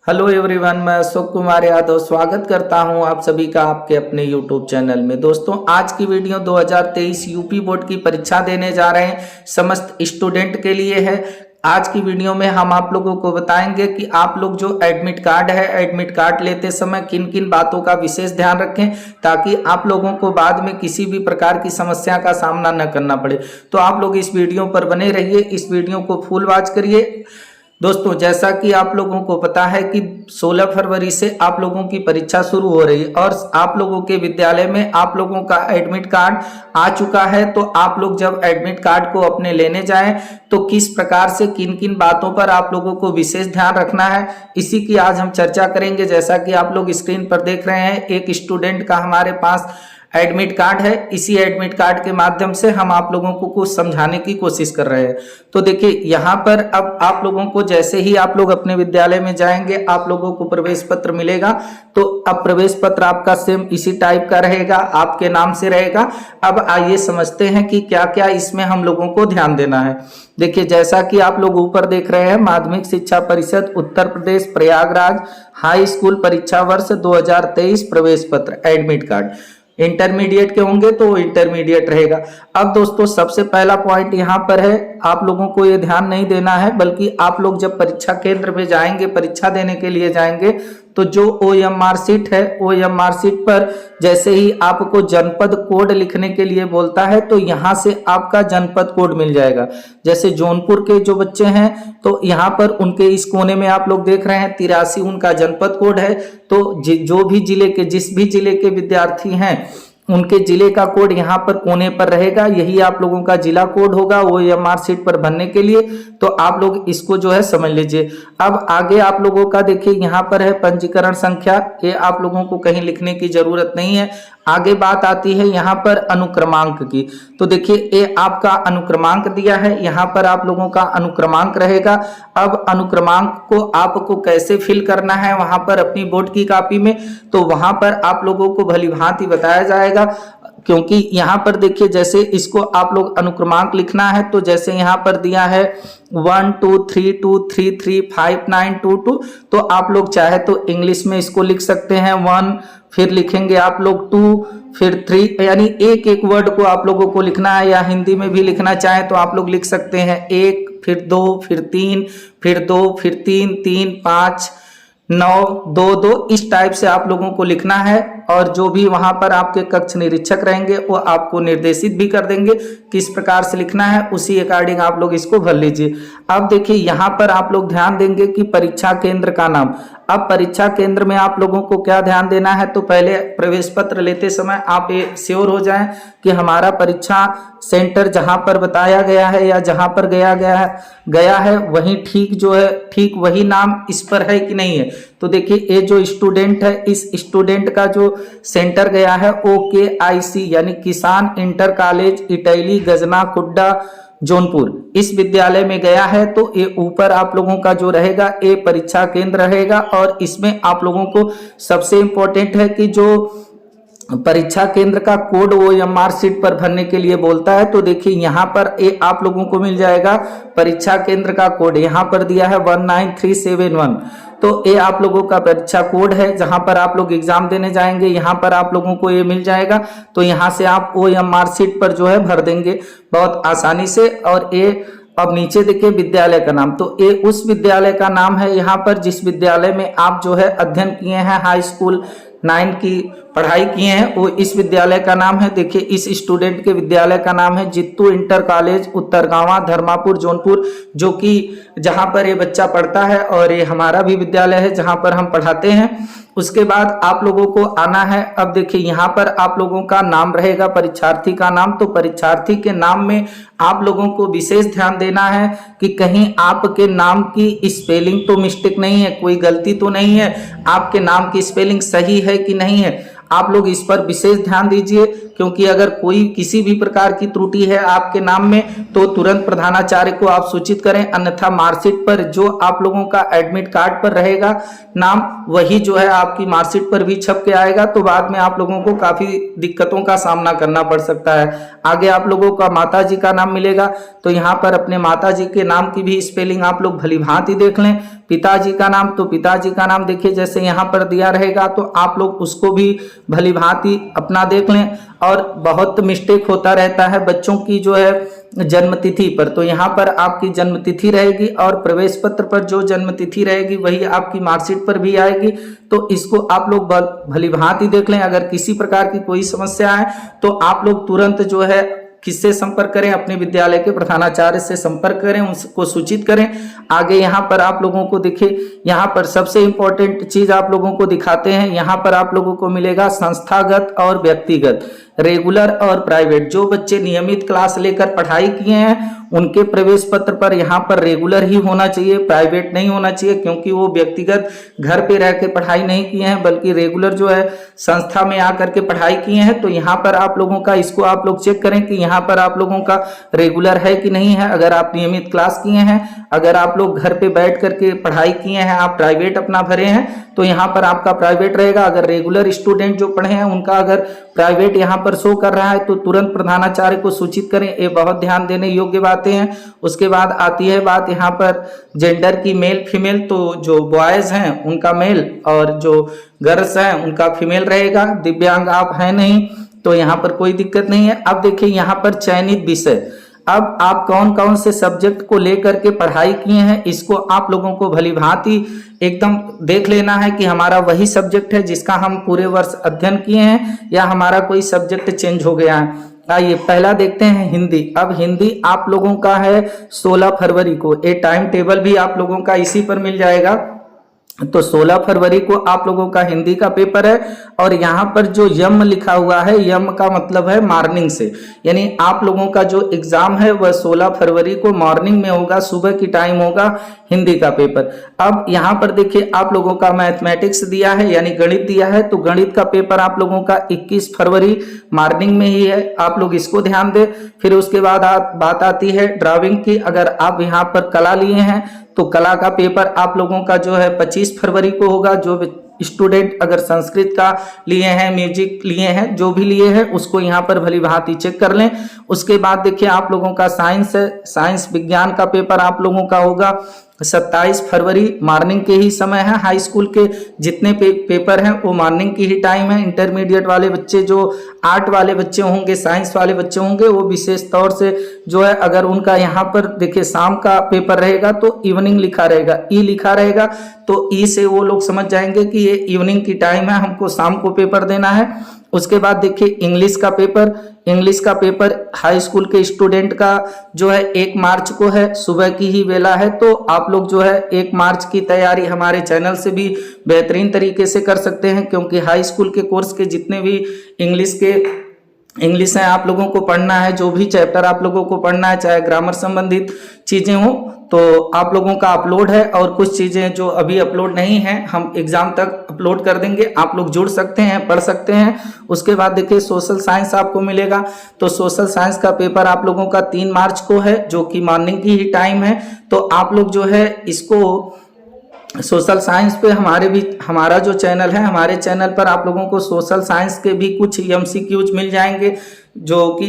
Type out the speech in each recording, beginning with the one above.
Hello everyone, मैं अशोक कुमार यादव स्वागत करता हूं आप सभी का आपके अपने यूट्यूब चैनल में। दोस्तों, आज की वीडियो 2023 यूपी बोर्ड की परीक्षा देने जा रहे हैं समस्त स्टूडेंट के लिए है। आज की वीडियो में हम आप लोगों को बताएंगे कि आप लोग जो एडमिट कार्ड है, एडमिट कार्ड लेते समय किन किन बातों का विशेष ध्यान रखें ताकि आप लोगों को बाद में किसी भी प्रकार की समस्या का सामना न करना पड़े। तो आप लोग इस वीडियो पर बने रहिए, इस वीडियो को फुल वॉच करिए। दोस्तों, जैसा कि आप लोगों को पता है कि 16 फरवरी से आप लोगों की परीक्षा शुरू हो रही है और आप लोगों के विद्यालय में आप लोगों का एडमिट कार्ड आ चुका है। तो आप लोग जब एडमिट कार्ड को अपने लेने जाएं तो किस प्रकार से किन किन बातों पर आप लोगों को विशेष ध्यान रखना है, इसी की आज हम चर्चा करेंगे। जैसा कि आप लोग स्क्रीन पर देख रहे हैं, एक स्टूडेंट का हमारे पास एडमिट कार्ड है। इसी एडमिट कार्ड के माध्यम से हम आप लोगों को कुछ समझाने की कोशिश कर रहे हैं। तो देखिए, यहाँ पर अब आप लोगों को जैसे ही आप लोग अपने विद्यालय में जाएंगे आप लोगों को प्रवेश पत्र मिलेगा। तो अब प्रवेश पत्र आपका सेम इसी टाइप का रहेगा, आपके नाम से रहेगा। अब आइए समझते हैं कि क्या क्या इसमें हम लोगों को ध्यान देना है। देखिए, जैसा कि आप लोग ऊपर देख रहे हैं, माध्यमिक शिक्षा परिषद उत्तर प्रदेश प्रयागराज हाई स्कूल परीक्षा वर्ष 2023 प्रवेश पत्र एडमिट कार्ड। इंटरमीडिएट के होंगे तो इंटरमीडिएट रहेगा। अब दोस्तों, सबसे पहला पॉइंट यहाँ पर है, आप लोगों को ये ध्यान नहीं देना है, बल्कि आप लोग जब परीक्षा केंद्र में जाएंगे, परीक्षा देने के लिए जाएंगे, तो जो OMR शीट है, OMR शीट पर जैसे ही आपको जनपद कोड लिखने के लिए बोलता है तो यहाँ से आपका जनपद कोड मिल जाएगा। जैसे जौनपुर के जो बच्चे हैं तो यहाँ पर उनके इस कोने में आप लोग देख रहे हैं 83 उनका जनपद कोड है। तो जो भी जिले के, जिस भी जिले के विद्यार्थी हैं उनके जिले का कोड यहाँ पर कोने पर रहेगा। यही आप लोगों का जिला कोड होगा OMR शीट पर भरने के लिए। तो आप लोग इसको जो है समझ लीजिए। अब आगे आप लोगों का देखिए, यहाँ पर है पंजीकरण संख्या। ये आप लोगों को कहीं लिखने की जरूरत नहीं है। आगे बात आती है यहाँ पर अनुक्रमांक की। तो देखिए, ये आपका अनुक्रमांक दिया है, यहाँ पर आप लोगों का अनुक्रमांक रहेगा। अब अनुक्रमांक को आपको कैसे फिल करना है वहां पर अपनी बोर्ड की कॉपी में, तो वहां पर आप लोगों को भली भांति बताया जाएगा। क्योंकि यहाँ पर देखिए, जैसे इसको आप लोग अनुक्रमांक लिखना है तो जैसे यहाँ पर दिया है 1 2 3 2 3 3 5 9 2 2, तो आप लोग चाहे तो इंग्लिश में इसको लिख सकते हैं 1, फिर लिखेंगे आप लोग 2, फिर 3, यानी एक एक वर्ड को आप लोगों को लिखना है। या हिंदी में भी लिखना चाहे तो आप लोग लिख सकते हैं 1, फिर 2, फिर 3, फिर 2, फिर 3, 3, 5, 9, 2, 2, इस टाइप से आप लोगों को लिखना है। और जो भी वहां पर आपके कक्ष निरीक्षक रहेंगे वो आपको निर्देशित भी कर देंगे किस प्रकार से लिखना है, उसी अकॉर्डिंग आप लोग इसको भर लीजिए। अब देखिए, यहाँ पर आप लोग ध्यान देंगे कि परीक्षा केंद्र का नाम। अब परीक्षा केंद्र में आप लोगों को क्या ध्यान देना है, तो पहले प्रवेश पत्र लेते समय आप ये श्योर हो जाएं कि हमारा परीक्षा सेंटर जहां पर बताया गया है या जहां पर गया है वही ठीक जो है, ठीक वही नाम इस पर है कि नहीं है। तो देखिए, ये जो स्टूडेंट है, इस स्टूडेंट का जो सेंटर गया है OKIC यानी किसान इंटर कॉलेज इटैली गजना कुड्डा जौनपुर, इस विद्यालय में गया है। तो ये ऊपर आप लोगों का जो रहेगा ये परीक्षा केंद्र रहेगा। और इसमें आप लोगों को सबसे इंपॉर्टेंट है कि जो परीक्षा केंद्र का कोड OMR शीट पर भरने के लिए बोलता है। तो देखिए, यहाँ पर ये आप लोगों को मिल जाएगा परीक्षा केंद्र का कोड, यहाँ पर दिया है 19371। तो ये आप लोगों का परीक्षा कोड है जहां पर आप लोग एग्जाम देने जाएंगे, यहाँ पर आप लोगों को ये मिल जाएगा। तो यहाँ से आप OMR शीट पर जो है भर देंगे बहुत आसानी से। और ये अब नीचे देखिए विद्यालय का नाम, तो ये उस विद्यालय का नाम है यहाँ पर जिस विद्यालय में आप जो है अध्ययन किए हैं, हाई स्कूल 9 की पढ़ाई किए हैं, वो इस विद्यालय का नाम है। देखिए, इस स्टूडेंट के विद्यालय का नाम है जित्तू इंटर कॉलेज उत्तरगावा धर्मापुर जौनपुर, जो कि जहां पर ये बच्चा पढ़ता है और ये हमारा भी विद्यालय है जहां पर हम पढ़ाते हैं। उसके बाद आप लोगों को आना है। अब देखिए, यहाँ पर आप लोगों का नाम रहेगा परीक्षार्थी का नाम। तो परीक्षार्थी के नाम में आप लोगों को विशेष ध्यान देना है कि कहीं आपके नाम की स्पेलिंग तो मिस्टेक नहीं है, कोई गलती तो नहीं है, आपके नाम की स्पेलिंग सही है कि नहीं है। आप लोग इस पर विशेष ध्यान दीजिए। क्योंकि अगर कोई किसी भी प्रकार की त्रुटि है आपके नाम में तो तुरंत प्रधानाचार्य को आप सूचित करें, अन्यथा मार्कशीट पर जो आप लोगों का एडमिट कार्ड पर रहेगा नाम वही जो है आपकी मार्कशीट पर भी छप के आएगा, तो बाद में आप लोगों को काफी दिक्कतों का सामना करना पड़ सकता है। आगे आप लोगों का माता जी का नाम मिलेगा, तो यहाँ पर अपने माता जी के नाम की भी स्पेलिंग आप लोग भली भांति देख लें। पिताजी का नाम, तो पिताजी का नाम देखिए जैसे यहाँ पर दिया रहेगा तो आप लोग उसको भी भली भांति अपना देख लें। और बहुत मिस्टेक होता रहता है बच्चों की जो है जन्मतिथि पर, तो यहाँ पर आपकी जन्मतिथि रहेगी और प्रवेश पत्र पर जो जन्मतिथि रहेगी वही आपकी मार्कशीट पर भी आएगी, तो इसको आप लोग भली भांति देख लें। अगर किसी प्रकार की कोई समस्या है तो आप लोग तुरंत जो है किससे संपर्क करें, अपने विद्यालय के प्रधानाचार्य से संपर्क करें, उनको सूचित करें। आगे यहाँ पर आप लोगों को देखिए, यहाँ पर सबसे इंपॉर्टेंट चीज आप लोगों को दिखाते हैं। यहाँ पर आप लोगों को मिलेगा संस्थागत और व्यक्तिगत, रेगुलर और प्राइवेट। जो बच्चे नियमित क्लास लेकर पढ़ाई किए हैं उनके प्रवेश पत्र पर यहाँ पर रेगुलर ही होना चाहिए, प्राइवेट नहीं होना चाहिए, क्योंकि वो व्यक्तिगत घर पे रह के पढ़ाई नहीं किए हैं बल्कि रेगुलर जो है संस्था में आकर के पढ़ाई किए हैं। तो यहाँ पर आप लोगों का इसको आप लोग चेक करें कि यहाँ पर आप लोगों का रेगुलर है कि नहीं है। अगर आप नियमित क्लास किए हैं, अगर आप लोग घर पे बैठ करके पढ़ाई किए हैं, आप प्राइवेट अपना भरे हैं, तो यहाँ पर आपका प्राइवेट रहेगा। अगर रेगुलर स्टूडेंट जो पढ़े हैं उनका अगर प्राइवेट यहाँ पर शो कर रहा है तो तुरंत प्रधानाचार्य को सूचित करें, ये बहुत ध्यान देने योग्य बातें हैं। उसके बाद आती है बात यहाँ पर जेंडर की, मेल फीमेल, तो जो बॉयज हैं उनका मेल और जो गर्ल्स हैं उनका फीमेल रहेगा। दिव्यांग आप हैं नहीं तो यहाँ पर कोई दिक्कत नहीं है। अब देखिए यहाँ पर चयनित विषय, अब आप कौन कौन से सब्जेक्ट को लेकर के पढ़ाई किए हैं इसको आप लोगों को भली भांति एकदम देख लेना है कि हमारा वही सब्जेक्ट है जिसका हम पूरे वर्ष अध्ययन किए हैं या हमारा कोई सब्जेक्ट चेंज हो गया है। आइए पहला देखते हैं हिंदी। अब हिंदी आप लोगों का है 16 फरवरी को, ये टाइम टेबल भी आप लोगों का इसी पर मिल जाएगा। तो 16 फरवरी को आप लोगों का हिंदी का पेपर है और यहाँ पर जो यम लिखा हुआ है, यम का मतलब है मॉर्निंग से, यानी आप लोगों का जो एग्जाम है वह 16 फरवरी को मॉर्निंग में होगा, सुबह की टाइम होगा हिंदी का पेपर। अब यहाँ पर देखिए आप लोगों का मैथमेटिक्स दिया है यानी गणित दिया है, तो गणित का पेपर आप लोगों का 21 फरवरी मॉर्निंग में ही है, आप लोग इसको ध्यान दें। फिर उसके बाद बात आती है ड्राइंग की। अगर आप यहाँ पर कला लिए हैं तो कला का पेपर आप लोगों का जो है 25 फरवरी को होगा। जो स्टूडेंट अगर संस्कृत का लिए हैं, म्यूजिक लिए हैं, जो भी लिए हैं उसको यहाँ पर भली भांति चेक कर लें। उसके बाद देखिए आप लोगों का साइंस है, साइंस विज्ञान का पेपर आप लोगों का होगा 27 फरवरी, मॉर्निंग के ही समय है। हाई स्कूल के जितने पेपर हैं वो मॉर्निंग की ही टाइम है। इंटरमीडिएट वाले बच्चे, जो आर्ट वाले बच्चे होंगे, साइंस वाले बच्चे होंगे, वो विशेष तौर से जो है अगर उनका यहाँ पर देखिए शाम का पेपर रहेगा तो इवनिंग लिखा रहेगा, ई लिखा रहेगा, तो ई से वो लोग समझ जाएंगे कि ये इवनिंग की टाइम है, हमको शाम को पेपर देना है। उसके बाद देखिए इंग्लिश का पेपर, इंग्लिश का पेपर हाई स्कूल के स्टूडेंट का जो है 1 मार्च को है, सुबह की ही वेला है, तो आप लोग जो है 1 मार्च की तैयारी हमारे चैनल से भी बेहतरीन तरीके से कर सकते हैं, क्योंकि हाई स्कूल के कोर्स के जितने भी इंग्लिश है आप लोगों को पढ़ना है, जो भी चैप्टर आप लोगों को पढ़ना है, चाहे ग्रामर संबंधित चीजें हो, तो आप लोगों का अपलोड है। और कुछ चीजें जो अभी अपलोड नहीं है हम एग्जाम तक अपलोड कर देंगे, आप लोग जुड़ सकते हैं, पढ़ सकते हैं। उसके बाद देखिए सोशल साइंस आपको मिलेगा, तो सोशल साइंस का पेपर आप लोगों का 3 मार्च को है, जो कि मॉर्निंग की ही टाइम है। तो आप लोग जो है इसको सोशल साइंस पे हमारा जो चैनल है, हमारे चैनल पर आप लोगों को सोशल साइंस के भी कुछ MCQs मिल जाएंगे जो कि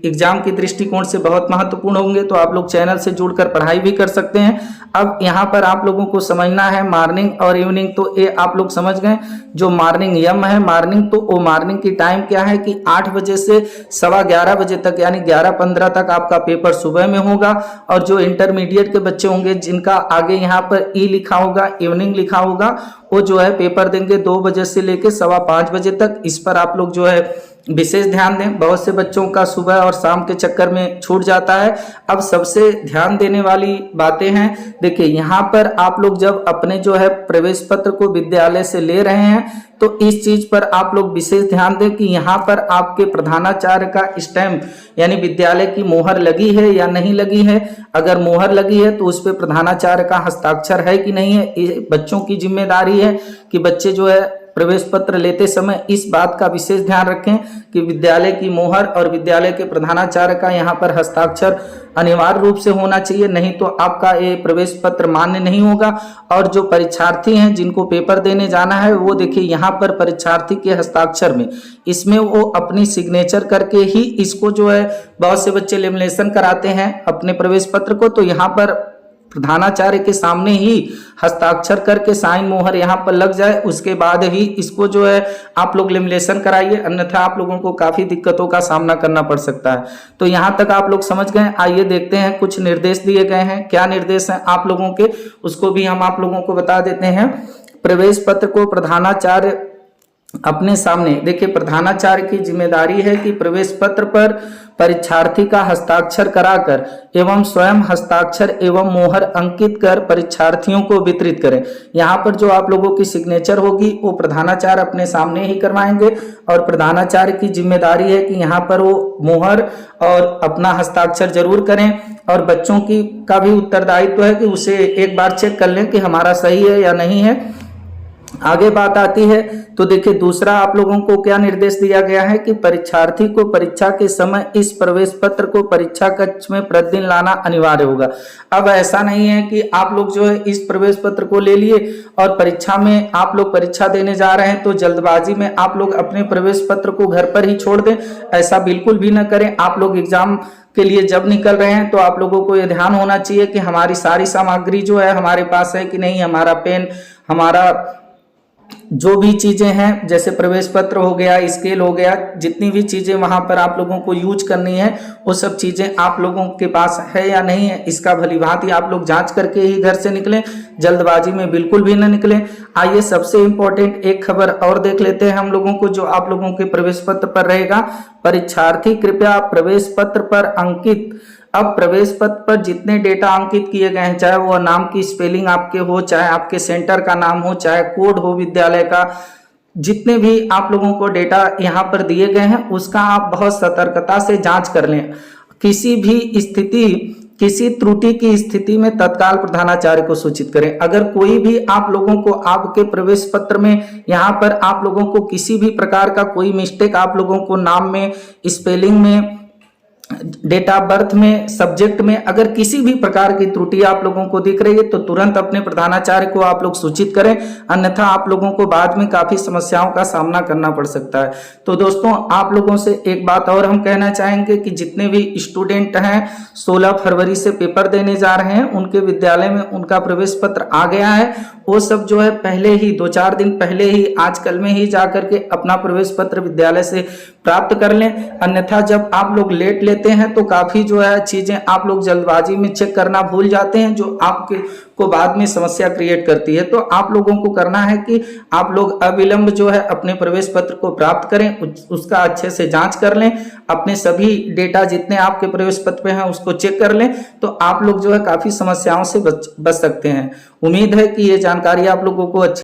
एग्जाम की दृष्टिकोण से बहुत महत्वपूर्ण होंगे, तो आप लोग चैनल से जुड़कर पढ़ाई भी कर सकते हैं। अब यहाँ पर आप लोगों को समझना है मॉर्निंग और इवनिंग, तो ये आप लोग समझ गए। जो मॉर्निंग यम है मॉर्निंग, तो वो मॉर्निंग की टाइम क्या है कि 8 बजे से 11:15 बजे तक, यानी 11:15 तक आपका पेपर सुबह में होगा। और जो इंटरमीडिएट के बच्चे होंगे जिनका आगे यहाँ पर ई लिखा होगा, इवनिंग लिखा होगा, वो जो है पेपर देंगे 2 बजे से लेके 5:15 बजे तक। इस पर आप लोग जो है विशेष ध्यान दें, बहुत से बच्चों का सुबह और शाम के चक्कर में छूट जाता है। अब सबसे ध्यान देने वाली बातें हैं, देखिए यहाँ पर आप लोग जब अपने जो है प्रवेश पत्र को विद्यालय से ले रहे हैं तो इस चीज पर आप लोग विशेष ध्यान दें कि यहाँ पर आपके प्रधानाचार्य का स्टैम्प यानी विद्यालय की मोहर लगी है या नहीं लगी है। अगर मोहर लगी है तो उस पर प्रधानाचार्य का हस्ताक्षर है कि नहीं है, ये बच्चों की जिम्मेदारी है कि बच्चे जो है प्रवेश पत्र लेते समय इस बात का विशेष ध्यान रखें कि विद्यालय की मोहर और विद्यालय के प्रधानाचार्य का यहाँ पर हस्ताक्षर अनिवार्य रूप से होना चाहिए, नहीं तो आपका ये प्रवेश पत्र मान्य नहीं होगा। और जो परीक्षार्थी हैं जिनको पेपर देने जाना है, वो देखिए यहाँ पर परीक्षार्थी के हस्ताक्षर में इसमें वो अपनी सिग्नेचर करके ही इसको जो है, बहुत से बच्चे लेमिनेशन कराते हैं अपने प्रवेश पत्र को, तो यहाँ पर प्रधानाचार्य के सामने ही हस्ताक्षर करके साइन मोहर यहाँ पर लग जाए, उसके बाद ही इसको जो है आप लोग लेमिनेशन कराइए, अन्यथा आप लोगों को काफी दिक्कतों का सामना करना पड़ सकता है। तो यहाँ तक आप लोग समझ गए। आइए देखते हैं कुछ निर्देश दिए गए हैं। क्या निर्देश हैं आप लोगों के, उसको भी हम आप लोगों को बता देते हैं। प्रवेश पत्र को प्रधानाचार्य अपने सामने, देखिए प्रधानाचार्य की जिम्मेदारी है कि प्रवेश पत्र पर परीक्षार्थी का हस्ताक्षर कराकर एवं स्वयं हस्ताक्षर एवं मोहर अंकित कर परीक्षार्थियों को वितरित करें। यहाँ पर जो आप लोगों की सिग्नेचर होगी वो प्रधानाचार्य अपने सामने ही करवाएंगे, और प्रधानाचार्य की जिम्मेदारी है कि यहाँ पर वो मोहर और अपना हस्ताक्षर जरूर करें, और बच्चों की का भी उत्तरदायित्व है कि उसे एक बार चेक कर लें कि हमारा सही है या नहीं है। आगे बात आती है तो देखिए दूसरा आप लोगों को क्या निर्देश दिया गया है कि परीक्षार्थी को परीक्षा के समय इस प्रवेश पत्र को परीक्षा कक्ष में प्रतिदिन लाना अनिवार्य होगा। अब ऐसा नहीं है कि आप लोग जो है इस प्रवेश पत्र को ले लिए और परीक्षा में आप लोग परीक्षा देने जा रहे हैं तो जल्दबाजी में आप लोग अपने प्रवेश पत्र को घर पर ही छोड़ दें, ऐसा बिल्कुल भी न करें। आप लोग एग्जाम के लिए जब निकल रहे हैं तो आप लोगों को यह ध्यान होना चाहिए कि हमारी सारी सामग्री जो है हमारे पास है कि नहीं, हमारा पेन, हमारा जो भी चीजें हैं जैसे प्रवेश पत्र हो गया, स्केल हो गया, जितनी भी चीजें वहां पर आप लोगों को यूज करनी है वो सब चीजें आप लोगों के पास है या नहीं है, इसका भलीभांति आप लोग जांच करके ही घर से निकलें, जल्दबाजी में बिल्कुल भी न निकलें। आइए सबसे इंपॉर्टेंट एक खबर और देख लेते हैं हम लोगों को, जो आप लोगों के प्रवेश पत्र पर रहेगा। परीक्षार्थी कृपया प्रवेश पत्र पर अंकित, अब प्रवेश पत्र पर जितने डेटा अंकित किए गए हैं, चाहे वो नाम की स्पेलिंग आपके हो, चाहे आपके सेंटर का नाम हो, चाहे कोड हो विद्यालय का, जितने भी आप लोगों को डेटा यहाँ पर दिए गए हैं उसका आप बहुत सतर्कता से जांच कर लें। किसी भी स्थिति, किसी त्रुटि की स्थिति में तत्काल प्रधानाचार्य को सूचित करें। अगर कोई भी आप लोगों को आपके प्रवेश पत्र में यहाँ पर आप लोगों को किसी भी प्रकार का कोई मिस्टेक आप लोगों को नाम में, स्पेलिंग में, डेट ऑफ बर्थ में, सब्जेक्ट में अगर किसी भी प्रकार की त्रुटि आप लोगों को दिख रही है तो तुरंत अपने प्रधानाचार्य को आप लोग सूचित करें, अन्यथा आप लोगों को बाद में काफी समस्याओं का सामना करना पड़ सकता है। तो दोस्तों आप लोगों से एक बात और हम कहना चाहेंगे कि जितने भी स्टूडेंट हैं 16 फरवरी से पेपर देने जा रहे हैं, उनके विद्यालय में उनका प्रवेश पत्र आ गया है, वो सब जो है पहले ही 2-4 दिन पहले ही आजकल में ही जाकर के अपना प्रवेश पत्र विद्यालय से प्राप्त कर लें, अन्यथा जब आप लोग लेट लेते हैं तो काफी जो है चीजें आप लोग जल्दबाजी में चेक करना भूल जाते हैं, जो आपके को बाद में समस्या क्रिएट करती है। तो आप लोगों को करना है कि आप लोग अविलंब जो है अपने प्रवेश पत्र को प्राप्त करें, उसका अच्छे से जांच कर लें, अपने सभी डेटा जितने आपके प्रवेश पत्र पे हैं उसको चेक कर लें, तो आप लोग जो है काफी समस्याओं से बच सकते हैं। उम्मीद है कि ये जानकारी आप लोगों को अच्छी